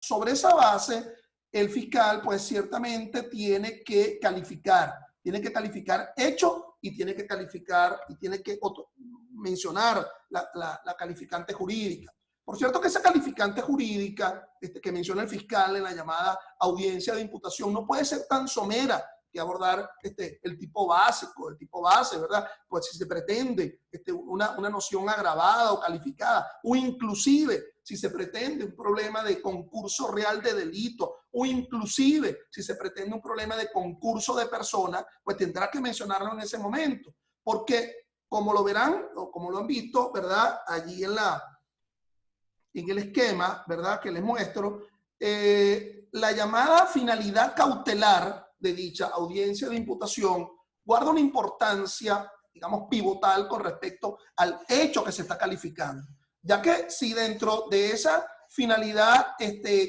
sobre esa base, el fiscal, pues ciertamente tiene que calificar hecho y tiene que calificar y tiene que mencionar la calificante jurídica. Por cierto que esa calificante jurídica que menciona el fiscal en la llamada audiencia de imputación no puede ser tan somera que abordar el tipo básico, el tipo base, ¿verdad? Pues si se pretende una noción agravada o calificada, o inclusive si se pretende un problema de concurso real de delito, o inclusive si se pretende un problema de concurso de persona, pues tendrá que mencionarlo en ese momento, porque como lo verán o como lo han visto, ¿verdad? Allí en el esquema, ¿verdad? Que les muestro, la llamada finalidad cautelar de dicha audiencia de imputación guarda una importancia, digamos, pivotal con respecto al hecho que se está calificando, ya que si dentro de esa finalidad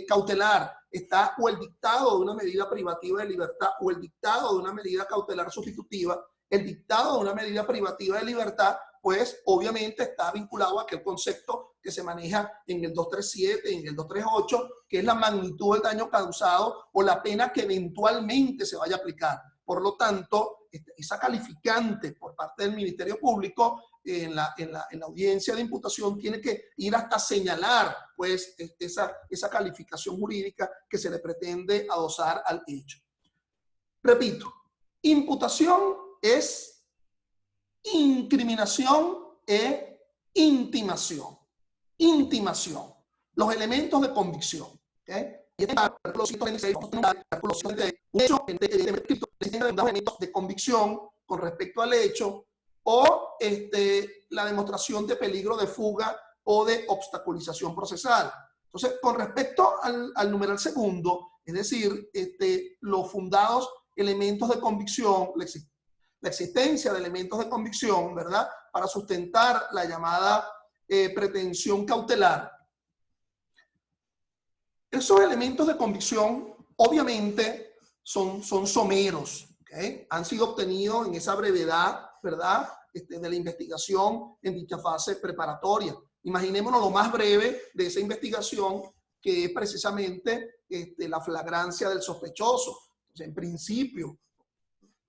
cautelar está o el dictado de una medida privativa de libertad o el dictado de una medida cautelar sustitutiva, el dictado de una medida privativa de libertad, pues obviamente está vinculado a aquel concepto que se maneja en el 237, en el 238, que es la magnitud del daño causado o la pena que eventualmente se vaya a aplicar. Por lo tanto, esa calificante por parte del Ministerio Público en la audiencia de imputación tiene que ir hasta señalar pues esa calificación jurídica que se le pretende adosar al hecho. Repito, imputación es incriminación e intimación. Intimación. Los elementos de convicción. ¿Okay? Y este artículo 126, artículo 126, un hecho elementos de convicción con respecto al hecho o la demostración de peligro de fuga o de obstaculización procesal. Entonces, con respecto al numeral segundo, es decir, los fundados elementos de convicción, la existencia de elementos de convicción, ¿verdad? Para sustentar la llamada pretensión cautelar. Esos elementos de convicción, obviamente, son someros, ¿okay? Han sido obtenidos en esa brevedad, ¿verdad? De la investigación en dicha fase preparatoria. Imaginémonos lo más breve de esa investigación, que es precisamente la flagrancia del sospechoso. Entonces, en principio,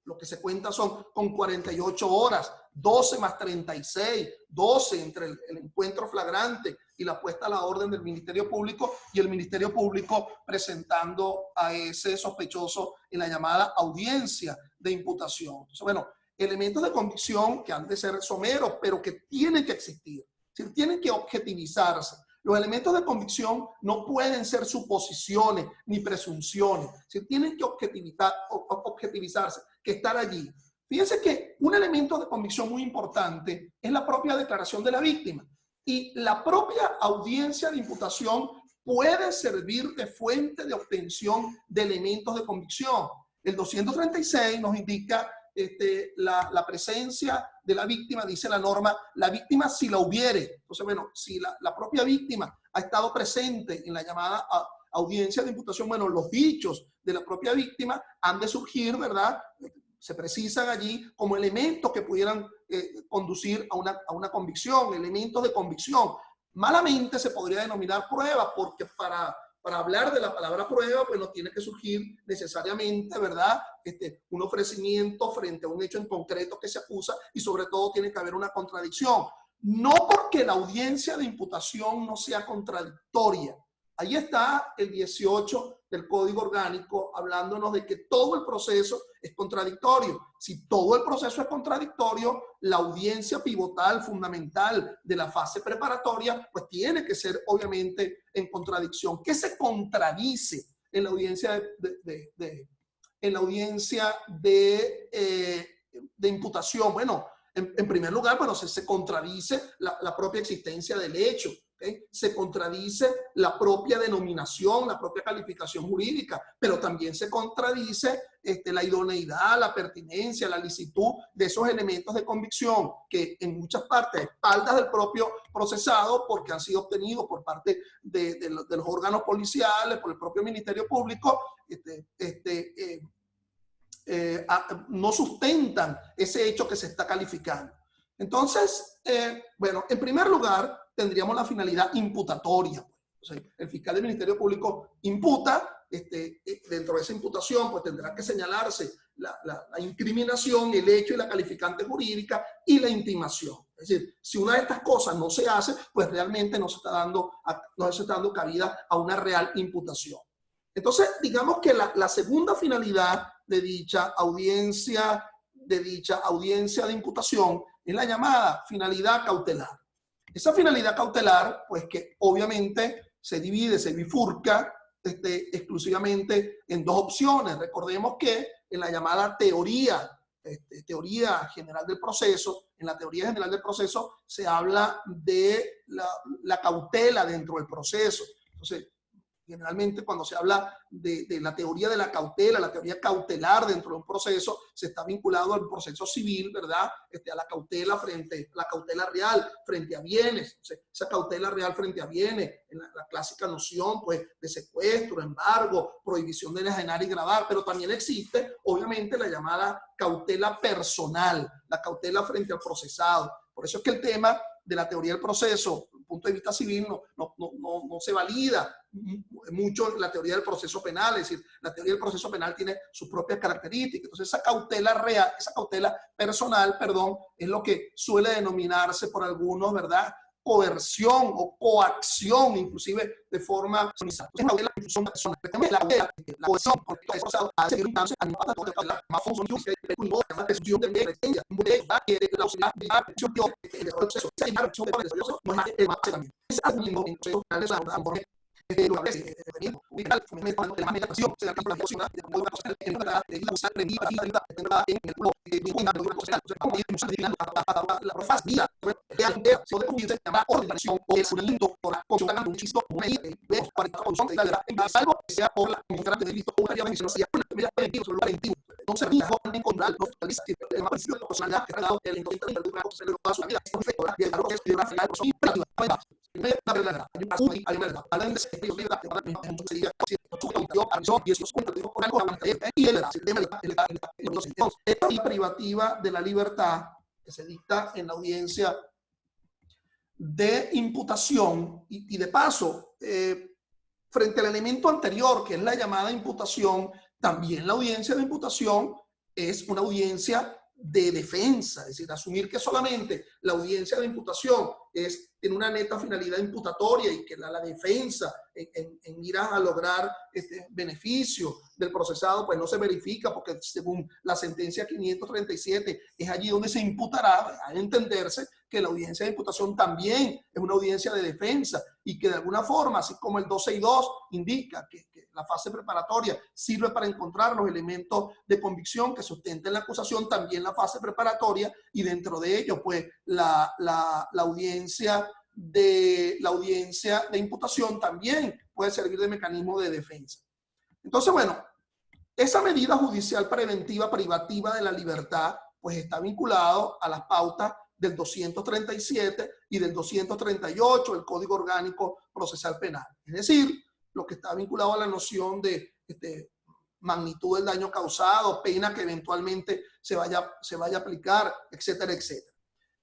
lo que se cuenta son con 48 horas, 12 más 36, 12 entre el encuentro flagrante y la puesta a la orden del Ministerio Público y el Ministerio Público presentando a ese sospechoso en la llamada audiencia de imputación. Entonces, bueno, elementos de convicción que han de ser someros, pero que tienen que existir, es decir, tienen que objetivizarse. Los elementos de convicción no pueden ser suposiciones ni presunciones, tienen que objetivizarse, que estar allí. Fíjense que un elemento de convicción muy importante es la propia declaración de la víctima y la propia audiencia de imputación puede servir de fuente de obtención de elementos de convicción. El 236 nos indica la presencia de la víctima, dice la norma, la víctima si la hubiere. Entonces, bueno, si la propia víctima ha estado presente en la llamada audiencia de imputación, bueno, los dichos de la propia víctima han de surgir, ¿verdad? Se precisan allí como elementos que pudieran conducir a una convicción, elementos de convicción. Malamente se podría denominar prueba, porque para hablar de la palabra prueba, pues no tiene que surgir necesariamente, ¿verdad? Un ofrecimiento frente a un hecho en concreto que se acusa y sobre todo tiene que haber una contradicción. No porque la audiencia de imputación no sea contradictoria. Ahí está el 18 del Código Orgánico hablándonos de que todo el proceso es contradictorio. Si todo el proceso es contradictorio, la audiencia pivotal, fundamental de la fase preparatoria, pues tiene que ser obviamente en contradicción. ¿Qué se contradice en la audiencia de imputación? Bueno, en primer lugar, bueno, se contradice la propia existencia del hecho. ¿Okay? Se contradice la propia denominación, la propia calificación jurídica, pero también se contradice la idoneidad, la pertinencia, la licitud de esos elementos de convicción que en muchas partes espaldas del propio procesado porque han sido obtenidos por parte de los órganos policiales, por el propio Ministerio Público, no sustentan ese hecho que se está calificando. Entonces, bueno, en primer lugar, tendríamos la finalidad imputatoria. Entonces, el fiscal del Ministerio Público imputa, dentro de esa imputación pues tendrá que señalarse la incriminación, el hecho y la calificante jurídica y la intimación. Es decir, si una de estas cosas no se hace, pues realmente no se está dando cabida a una real imputación. Entonces, digamos que la segunda finalidad de dicha audiencia de imputación es la llamada finalidad cautelar. Esa finalidad cautelar, pues que obviamente se divide, se bifurca exclusivamente en dos opciones. Recordemos que en la llamada teoría general del proceso, en la teoría general del proceso se habla de la cautela dentro del proceso. Entonces, generalmente cuando se habla de la teoría de la cautela, la teoría cautelar dentro de un proceso, se está vinculado al proceso civil, ¿verdad? A la cautela la cautela real frente a bienes. O sea, esa cautela real frente a bienes, en la clásica noción pues, de secuestro, embargo, prohibición de enajenar y gravar, pero también existe, obviamente, la llamada cautela personal, la cautela frente al procesado. Por eso es que el tema de la teoría del proceso, desde el punto de vista civil, no se valida mucho la teoría del proceso penal. Es decir, la teoría del proceso penal tiene sus propias características. Entonces, esa cautela real, esa cautela personal, perdón, es lo que suele denominarse por algunos, ¿verdad?, coerción o coacción, inclusive de forma personalizada. Entonces, la coerción, porque el procesado hace que más función la presunción de presencia, un boleto, la auxiliar, la presión de proceso, esa acción de proceso no es el más también. Es algo en proceso penal, no se dijo encontrar los principios de la personalidad que ha dado el intento de toda su vida. Y privativa de la libertad que se dicta en la audiencia de imputación y de paso, frente al elemento anterior, que es la llamada imputación, también la audiencia de imputación es una audiencia de defensa, es decir, asumir que solamente la audiencia de imputación tiene una neta finalidad imputatoria y que la defensa en miras a lograr beneficio del procesado, pues no se verifica porque según la sentencia 537 es allí donde se imputará, a entenderse que la audiencia de imputación también es una audiencia de defensa y que de alguna forma, así como el 262 indica que la fase preparatoria sirve para encontrar los elementos de convicción que sustenten la acusación, también la fase preparatoria y dentro de ello, pues la audiencia de imputación también puede servir de mecanismo de defensa. Entonces, bueno, esa medida judicial preventiva privativa de la libertad, pues está vinculado a las pautas del 237 y del 238 del Código Orgánico Procesal Penal. Es decir, lo que está vinculado a la noción de magnitud del daño causado, pena que eventualmente se vaya a aplicar, etcétera, etcétera.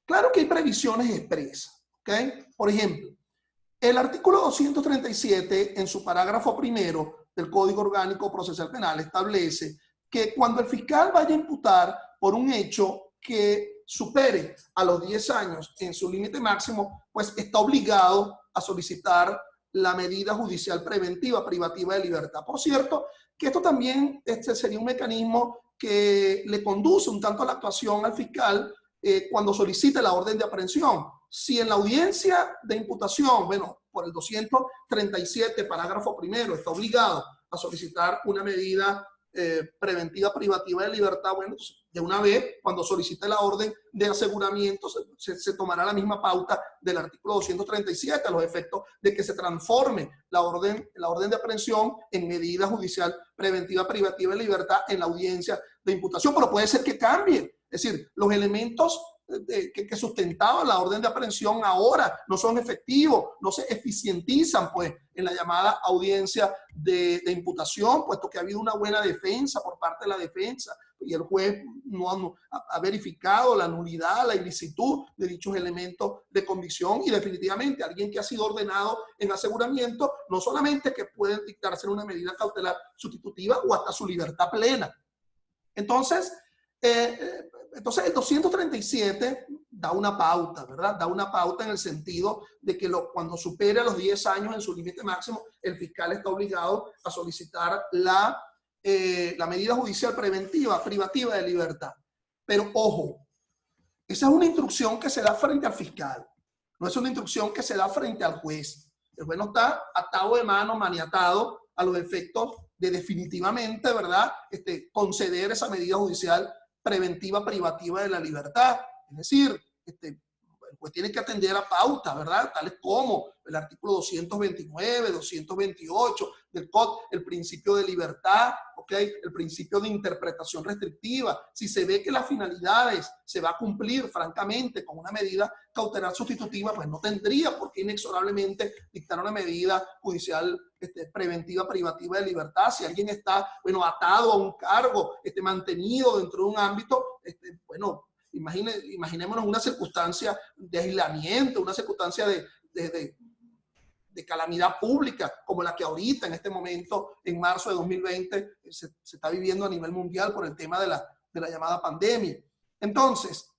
Claro que hay previsiones expresas, ¿ok? Por ejemplo, el artículo 237, en su parágrafo primero del Código Orgánico Procesal Penal, establece que cuando el fiscal vaya a imputar por un hecho que supere a los 10 años en su límite máximo, pues está obligado a solicitar la medida judicial preventiva privativa de libertad. Por cierto, que esto también sería un mecanismo que le conduce un tanto a la actuación al fiscal cuando solicite la orden de aprehensión. Si en la audiencia de imputación, bueno, por el 237, parágrafo primero, está obligado a solicitar una medida preventiva privativa de libertad, bueno, de una vez, cuando solicite la orden de aseguramiento, se tomará la misma pauta del artículo 237 a los efectos de que se transforme la orden de aprehensión en medida judicial preventiva privativa de libertad en la audiencia de imputación, pero puede ser que cambie. Es decir, los elementos que sustentaban la orden de aprehensión ahora no son efectivos, no se eficientizan pues en la llamada audiencia de imputación, puesto que ha habido una buena defensa por parte de la defensa y el juez no ha verificado la nulidad, la ilicitud de dichos elementos de convicción, y definitivamente alguien que ha sido ordenado en aseguramiento no solamente que puede dictarse una medida cautelar sustitutiva o hasta su libertad plena. Entonces el 237 da una pauta, ¿verdad? Da una pauta en el sentido de que cuando supere a los 10 años en su límite máximo, el fiscal está obligado a solicitar la medida judicial preventiva, privativa de libertad. Pero ojo, esa es una instrucción que se da frente al fiscal, no es una instrucción que se da frente al juez. El juez no está atado de mano, maniatado a los efectos de definitivamente, ¿verdad?, conceder esa medida judicial preventiva privativa de la libertad. Es decir, pues tiene que atender a pautas, ¿verdad?, tales como el artículo 229, 228 del COD, el principio de libertad, ¿ok?, el principio de interpretación restrictiva. Si se ve que las finalidades se va a cumplir francamente con una medida cautelar sustitutiva, pues no tendría por qué inexorablemente dictar una medida judicial preventiva privativa de libertad. Si alguien está, bueno, atado a un cargo, mantenido dentro de un ámbito, bueno, imaginémonos una circunstancia de aislamiento, una circunstancia de calamidad pública como la que ahorita, en este momento, en marzo de 2020, se está viviendo a nivel mundial por el tema de la llamada pandemia. Entonces,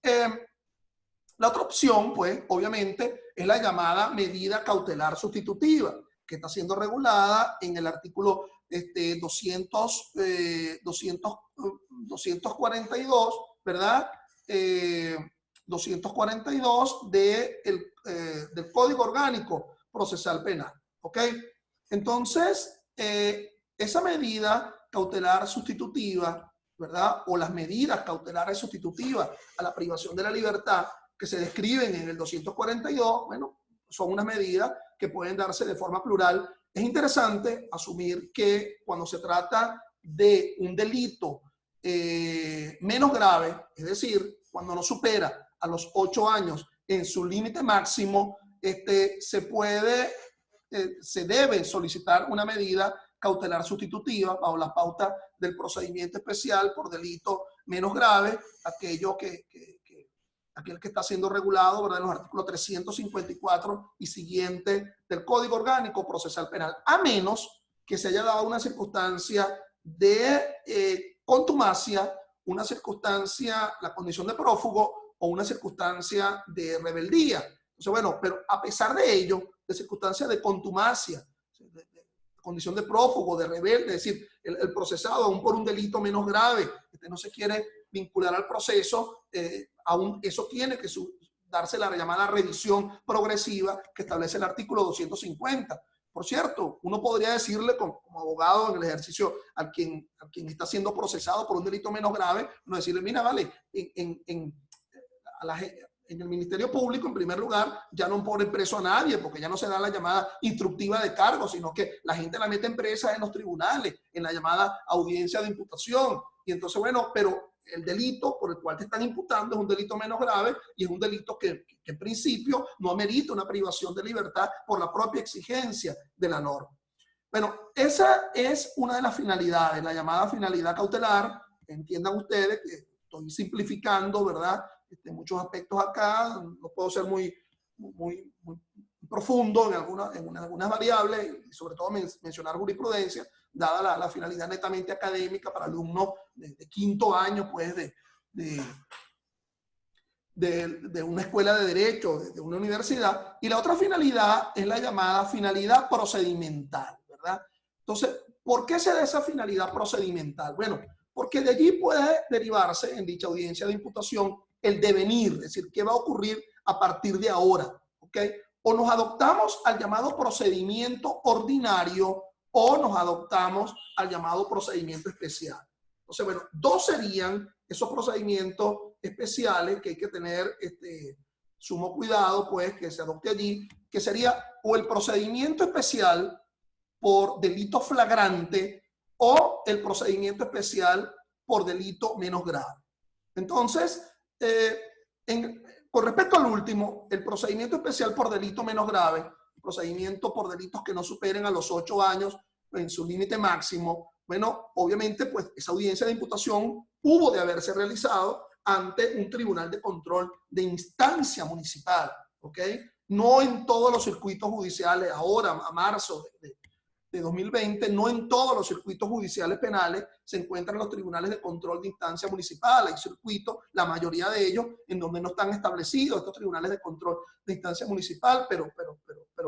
la otra opción, pues, obviamente, es la llamada medida cautelar sustitutiva, que está siendo regulada en el artículo 242, ¿verdad? 242 del Código Orgánico Procesal Penal, ¿ok? Entonces, esa medida cautelar sustitutiva, ¿verdad?, o las medidas cautelares sustitutivas a la privación de la libertad que se describen en el 242, bueno, son unas medidas que pueden darse de forma plural. Es interesante asumir que cuando se trata de un delito menos grave, es decir, cuando no supera a los 8 años en su límite máximo, se debe solicitar una medida cautelar sustitutiva bajo la pauta del procedimiento especial por delito menos grave, aquel que está siendo regulado, ¿verdad?, en los artículos 354 y siguiente del Código Orgánico Procesal Penal, a menos que se haya dado una circunstancia de contumacia, una circunstancia, la condición de prófugo o una circunstancia de rebeldía. Entonces, bueno, pero a pesar de ello, de circunstancias de contumacia, de condición de prófugo, de rebelde, es decir, el procesado, aún por un delito menos grave, no se quiere vincular al proceso, aún eso tiene que darse la llamada revisión progresiva que establece el artículo 250. Por cierto, uno podría decirle como abogado en el ejercicio a quien está siendo procesado por un delito menos grave, uno decirle, mira, vale, en el Ministerio Público, en primer lugar, ya no ponen preso a nadie, porque ya no se da la llamada instructiva de cargo, sino que la gente la mete en presa en los tribunales, en la llamada audiencia de imputación. Y entonces, bueno, pero el delito por el cual te están imputando es un delito menos grave y es un delito que en principio no amerita una privación de libertad por la propia exigencia de la norma. Bueno, esa es una de las finalidades, la llamada finalidad cautelar. Entiendan ustedes que estoy simplificando, ¿verdad?, muchos aspectos acá, no puedo ser muy profundo en algunas variables, y sobre todo mencionar jurisprudencia, dada la finalidad netamente académica para alumnos de quinto año, pues, de una escuela de derecho, de una universidad. Y la otra finalidad es la llamada finalidad procedimental, ¿verdad? Entonces, ¿por qué se da esa finalidad procedimental? Bueno, porque de allí puede derivarse en dicha audiencia de imputación el devenir, es decir, qué va a ocurrir a partir de ahora, ¿ok? O nos adoptamos al llamado procedimiento ordinario o nos adoptamos al llamado procedimiento especial. Entonces, bueno, dos serían esos procedimientos especiales que hay que tener sumo cuidado, pues, que se adopte allí, que sería o el procedimiento especial por delito flagrante o el procedimiento especial por delito menos grave. Entonces, Con respecto al último, el procedimiento especial por delito menos grave, procedimiento por delitos que no superen a los 8 años en su límite máximo, bueno, obviamente, pues esa audiencia de imputación hubo de haberse realizado ante un tribunal de control de instancia municipal, ¿ok? No en todos los circuitos judiciales, ahora, a marzo de 2020, no en todos los circuitos judiciales penales se encuentran los tribunales de control de instancia municipal. Hay circuitos, la mayoría de ellos, en donde no están establecidos estos tribunales de control de instancia municipal, pero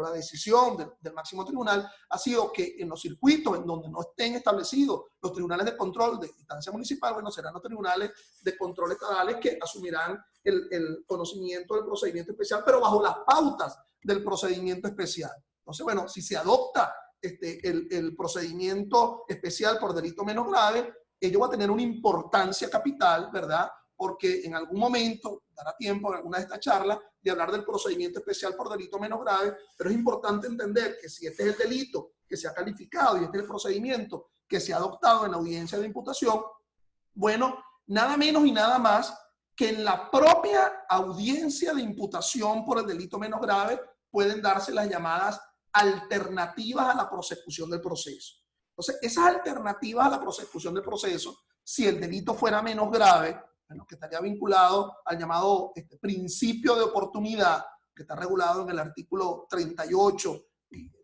la decisión del máximo tribunal ha sido que en los circuitos en donde no estén establecidos los tribunales de control de instancia municipal, bueno, serán los tribunales de control estatales que asumirán el conocimiento del procedimiento especial, pero bajo las pautas del procedimiento especial. Entonces, bueno, si se adopta el procedimiento especial por delito menos grave, ello va a tener una importancia capital, ¿verdad? Porque en algún momento, dará tiempo en alguna de estas charlas, de hablar del procedimiento especial por delito menos grave, pero es importante entender que si este es el delito que se ha calificado y este es el procedimiento que se ha adoptado en la audiencia de imputación, bueno, nada menos y nada más que en la propia audiencia de imputación por el delito menos grave pueden darse las llamadas alternativas a la prosecución del proceso. Entonces, esas alternativas a la prosecución del proceso, si el delito fuera menos grave, bueno, que estaría vinculado al llamado principio de oportunidad, que está regulado en el artículo 38,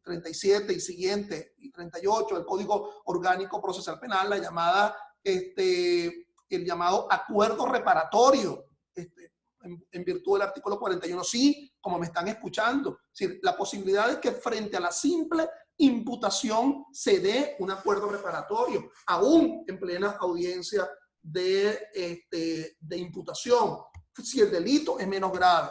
37 y siguiente, y 38 del Código Orgánico Procesal Penal, la llamada, el llamado acuerdo reparatorio, en virtud del artículo 41, sí, como me están escuchando. Es decir, la posibilidad de que frente a la simple imputación se dé un acuerdo reparatorio, aún en plena audiencia de imputación, si el delito es menos grave.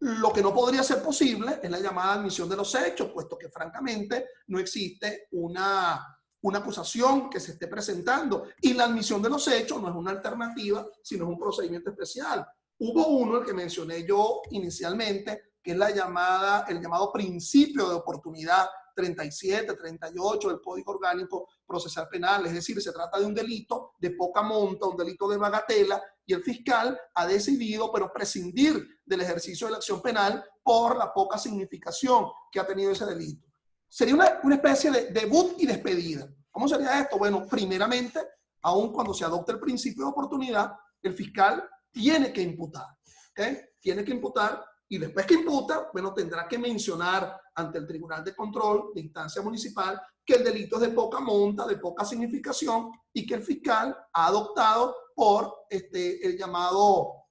Lo que no podría ser posible es la llamada admisión de los hechos, puesto que francamente no existe una acusación que se esté presentando, y la admisión de los hechos no es una alternativa, sino es un procedimiento especial. Hubo uno, el que mencioné yo inicialmente, que es el llamado principio de oportunidad 37, 38 del Código Orgánico Procesal Penal. Es decir, se trata de un delito de poca monta, un delito de bagatela, y el fiscal ha decidido, pero prescindir del ejercicio de la acción penal por la poca significación que ha tenido ese delito. Sería una especie de debut y despedida. ¿Cómo sería esto? Bueno, primeramente, aun cuando se adopta el principio de oportunidad, el fiscal tiene que imputar, ¿ok? Tiene que imputar, y después que imputa, bueno, tendrá que mencionar ante el Tribunal de Control de Instancia Municipal que el delito es de poca monta, de poca significación, y que el fiscal ha adoptado por el llamado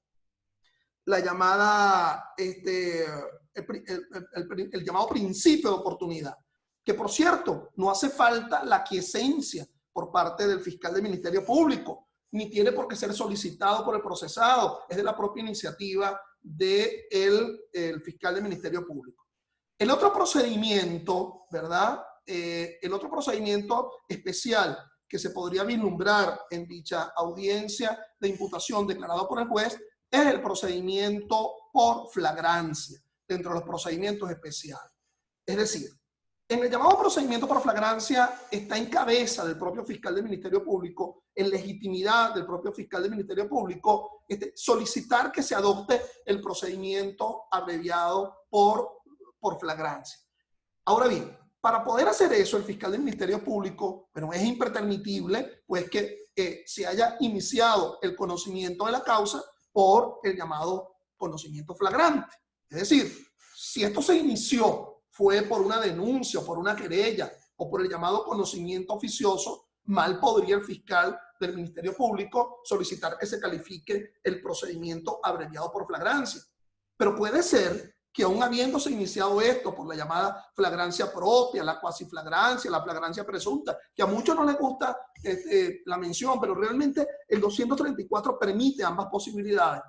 principio de oportunidad. Que, por cierto, no hace falta la aquiescencia por parte del fiscal del Ministerio Público, ni tiene por qué ser solicitado por el procesado, es de la propia iniciativa del fiscal del Ministerio Público. El otro procedimiento, ¿verdad? El otro procedimiento especial que se podría vislumbrar en dicha audiencia de imputación declarado por el juez es el procedimiento por flagrancia, dentro de los procedimientos especiales. Es decir, en el llamado procedimiento por flagrancia está en cabeza del propio fiscal del Ministerio Público, en legitimidad del propio fiscal del Ministerio Público, solicitar que se adopte el procedimiento abreviado por flagrancia. Ahora bien, para poder hacer eso, el fiscal del Ministerio Público, pero es impermitible, pues que se haya iniciado el conocimiento de la causa por el llamado conocimiento flagrante. Es decir, si esto se inició fue por una denuncia, por una querella o por el llamado conocimiento oficioso, mal podría el fiscal del Ministerio Público solicitar que se califique el procedimiento abreviado por flagrancia. Pero puede ser que aún habiéndose iniciado esto por la llamada flagrancia propia, la cuasiflagrancia, la flagrancia presunta, que a muchos no les gusta la mención, pero realmente el 234 permite ambas posibilidades.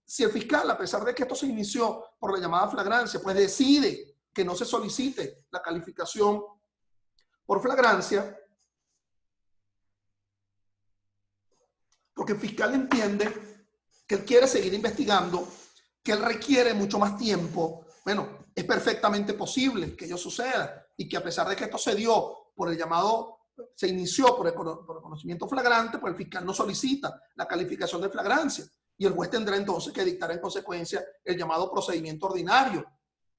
Si el fiscal, a pesar de que esto se inició por la llamada flagrancia, pues decide que no se solicite la calificación por flagrancia, porque el fiscal entiende que él quiere seguir investigando, que él requiere mucho más tiempo, bueno, es perfectamente posible que ello suceda y que a pesar de que esto se dio por el llamado, se inició por el conocimiento flagrante, pues el fiscal no solicita la calificación de flagrancia. y el juez tendrá entonces que dictar en consecuencia el llamado procedimiento ordinario,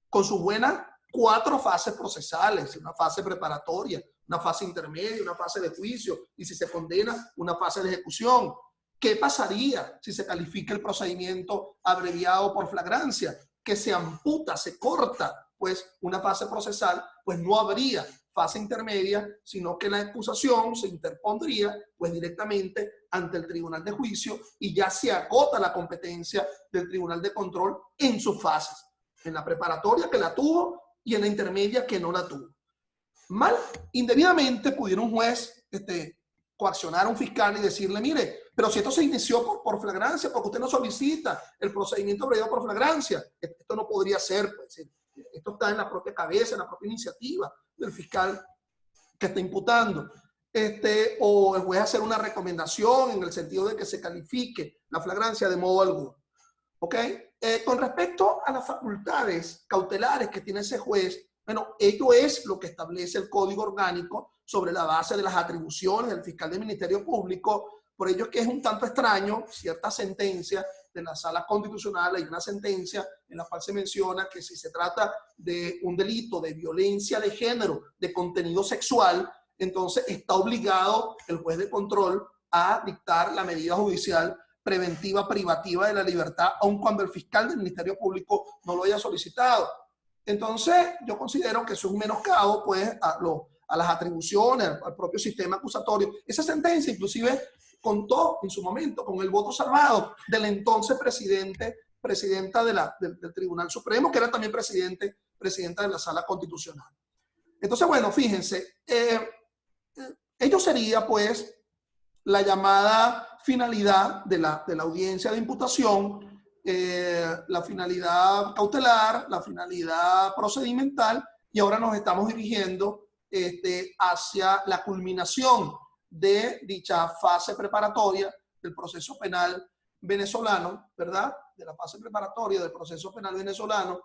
con sus buenas 4 fases procesales: una fase preparatoria, una fase intermedia, una fase de juicio, y si se condena, una fase de ejecución. ¿Qué pasaría si se califica el procedimiento abreviado por flagrancia? Que se amputa, se corta, pues una fase procesal, pues no habría fase intermedia, sino que la acusación se interpondría pues directamente ante el tribunal de juicio y ya se agota la competencia del tribunal de control en sus fases, en la preparatoria, que la tuvo, y en la intermedia, que no la tuvo. Mal, indebidamente pudiera un juez coaccionar a un fiscal y decirle: mire, pero si esto se inició por flagrancia, porque usted no solicita el procedimiento abreviado por flagrancia, esto no podría ser, pues, esto está en la propia cabeza, en la propia iniciativa del fiscal que está imputando. O el juez hacer una recomendación en el sentido de que se califique la flagrancia de modo alguno. ¿Ok? Con respecto a las facultades cautelares que tiene ese juez, bueno, ello es lo que establece el Código Orgánico sobre la base de las atribuciones del fiscal del Ministerio Público. Por ello es que es un tanto extraño cierta sentencia de la Sala Constitucional. Hay una sentencia en la cual se menciona que si se trata de un delito de violencia de género, de contenido sexual, entonces está obligado el juez de control a dictar la medida judicial preventiva privativa de la libertad, aun cuando el fiscal del Ministerio Público no lo haya solicitado. Entonces, yo considero que eso es un menoscabo, pues, a las atribuciones, al propio sistema acusatorio. Esa sentencia, inclusive, contó en su momento con el voto salvado del entonces presidenta del Tribunal Supremo, que era también presidenta de la Sala Constitucional. Entonces, bueno, fíjense, ello sería, pues, la llamada finalidad de la audiencia de imputación, la finalidad cautelar, la finalidad procedimental, y ahora nos estamos dirigiendo hacia la culminación de dicha fase preparatoria del proceso penal venezolano, ¿verdad? De la fase preparatoria del proceso penal venezolano,